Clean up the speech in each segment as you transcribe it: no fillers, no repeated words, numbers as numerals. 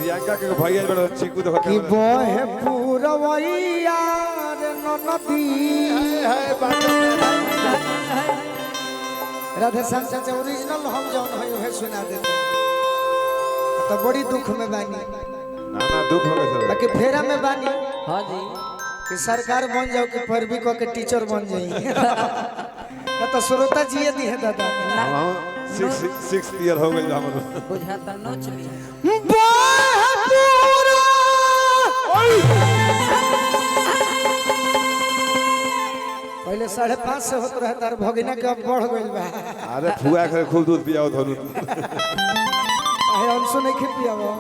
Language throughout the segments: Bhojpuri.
प्रियंका के भैया बड़ा चिकू देखो कि बहे पूरवैया रे नदी राधे श्याम चाचा ओरिजिनल हम जौन है वह सुना देते तो बड़ी दुख में बानी ना दुख हो गया सर बाकी फेरा में बानी हां जी कि सरकार बन जाओ कि परवी को के टीचर बन जाई ना तो श्रोता जी दी है दादा हां 6 ईयर हो गए हमरो बुझाता न चली पहले 5:30 से होत रहे तार भगिना के अब बढ़ गइल बा अरे फुआ के खूब दूध पियाओ धनु अरे अंशु नहीं खे पियावो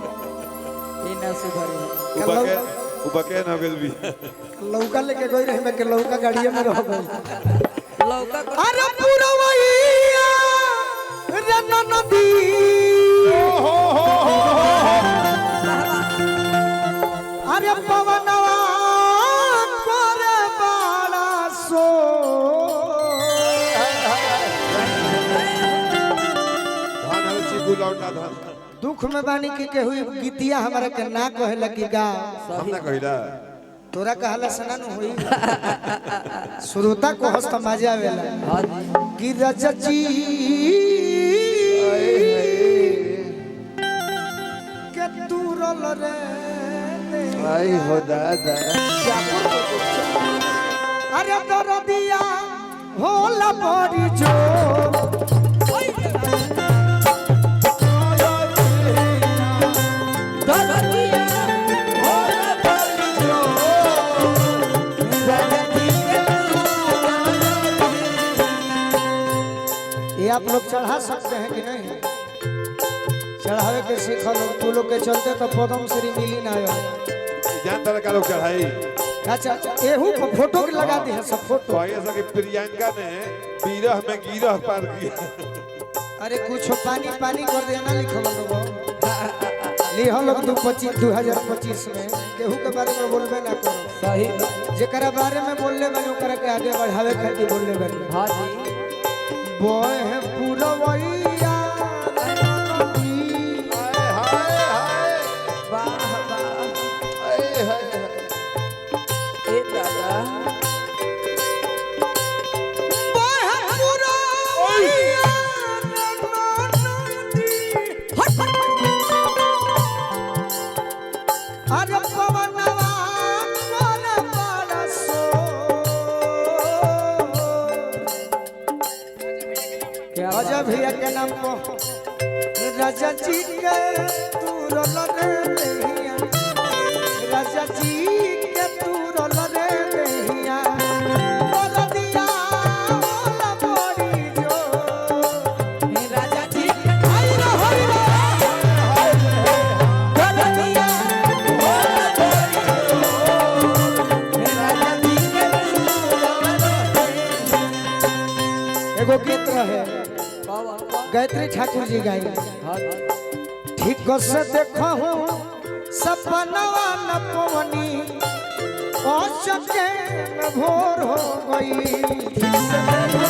ई ना सुधरी उपके न गेल भी लौका लेके गई रहे में के लौका गाड़िए में रह गई लौका अरे पूरवैया रे नदी अरे पवनवा करे बाड़ा सो धान हल चिकू लौटा धान दुख में बानी के हुई गीतिया हमारा के ना कहे लगी गा हम ना कहिला तोरा कहला सना न होई श्रोता को हस्त मजा आवेला हां जी कि राजा जी के दूरल रे आई हो दादा अरे दरदिया होला बड़ी जो ये आप लोग चढ़ा सकते हैं कि नहीं चढ़ावे के सीखा लोग तू लोग के चलते तो पद्म श्री मिली ना आयो जान तरह का लोग चढ़ाई अच्छा एहू पर फोटो के लगा दी है सब फोटो तो ऐसा कि प्रियंका ने विरह में गिरह पार किया अरे कुछ पानी पानी कर देना लिखो लोग ली हम लोग 2025 में केहू के बारे में बोलबे ना करो सही जेकरा बारे में बोलले बने ओकरा के आगे बढ़ावे खातिर बोलले बने हां जी बोए है पूरवैया वाह वाह ए दादा बोए है पूरवैया अरे पवनवा कोने बरसो क्या राजा भैया के नाम को राजा जी के तूरल रे देहिया राजा जी के तूरल रे देहिया बोल दिया बोला बड़ी जो राजा जी आई रे होई रे बोल दिया बोल राजा जी के एगो गीत रहे बाबा गायत्री ठाकुर जी गाई हां ठीक से देखो सपनवा न पवनी औचके में भोर हो गई ठीक से देखो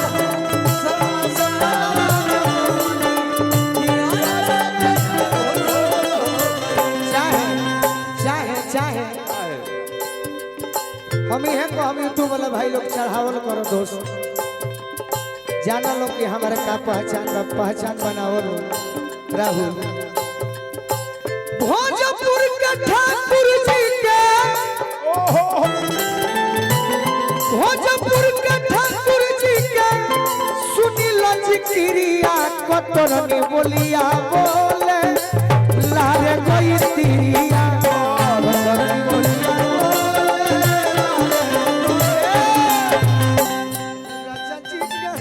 सपनवा न पवनी चाहे चाहे हम ही हैं को हम यूट्यूब वाले भाई लोग चढ़ावल करो दोस्त जाना लो कि हमारे का पहचान बनाओ राहुल भोजपुर के ठाकुर जी के भोजपुर के ठाकुर जी के सुनील जिक्रिया कतरनी बोलिया बोले लारे गई तिरिया कतरनी बोलिया राजा जी के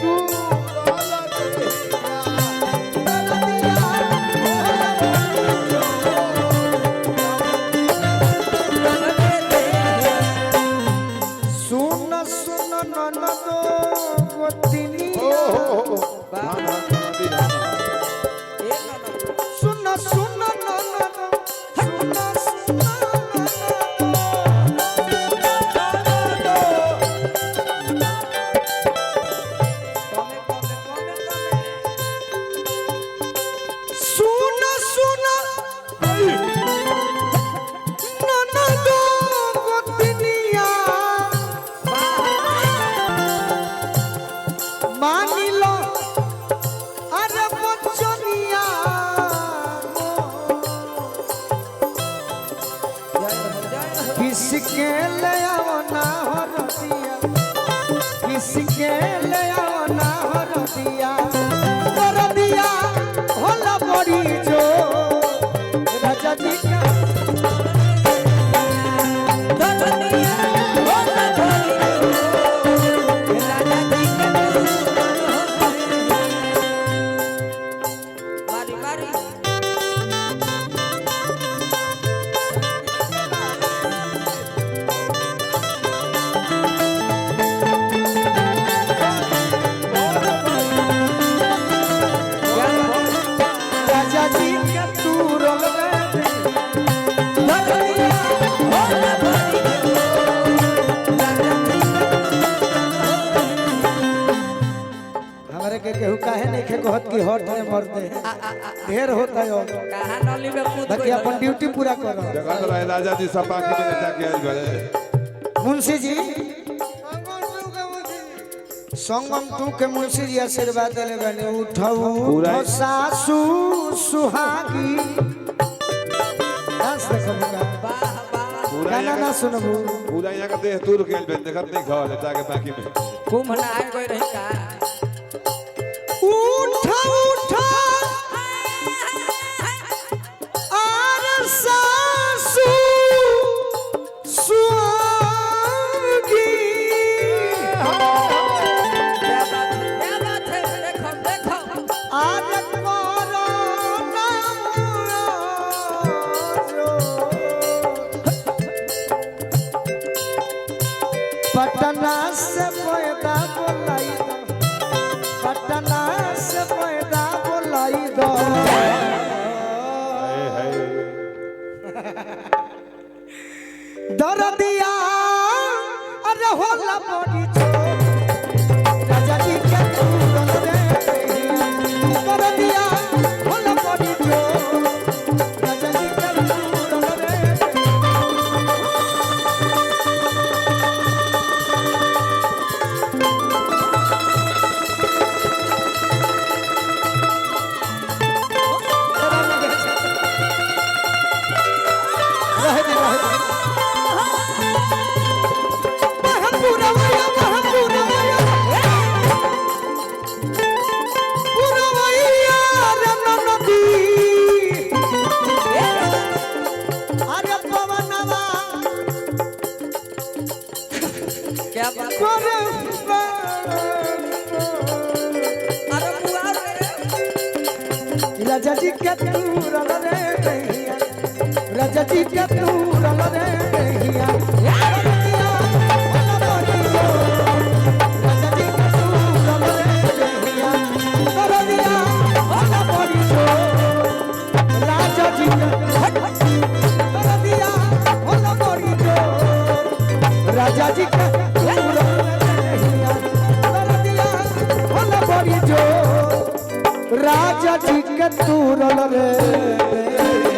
सुन सुन किसके ले आओ ना हो रतिया किसके ले आओ ना हो रतिया रतिया होला बड़ी जो राजा जी का राजा जी का तू रोल हमारे के केहू काहे नहीं के कहत की हट में मर दे ढेर होता है कहाँ नली में कूद बाकी अपन ड्यूटी पूरा करो जगह तो रहे राजा जी सब बाकी में जाके आइल बड़े मुंशी जी संगम तू के मुंशी जी आशीर्वाद देले बने उठाऊ पूरा- सासू सुहागी डांस देखो का वाह वाह पूरा गाना यहाँ ना का सुनबू पूरा यहाँ का देह दूर खेल बे देखत नहीं घर जाके बाकी में खूब नहाए गए रही का उठा उठा आर सासू सुहागी क्या बात है देखो देखो आज कोरोना मुरारो पटना से पैदा बोलाई दो पटना से पैदा बोलाई दो हाय हाय दर्दिया अरे होला बड़ी जो राजा जी के तू रे दर्दिया होला बड़ी जो राजा जी के तू रे रह दे महपुरवैया पुरवैया रे ननदी अरे पवनवा क्या बात करे अरे बुआ रे राजा जी के तू रे कहिया राजा जी के तू रे कहिया राजा जी का राजा जी के तू रे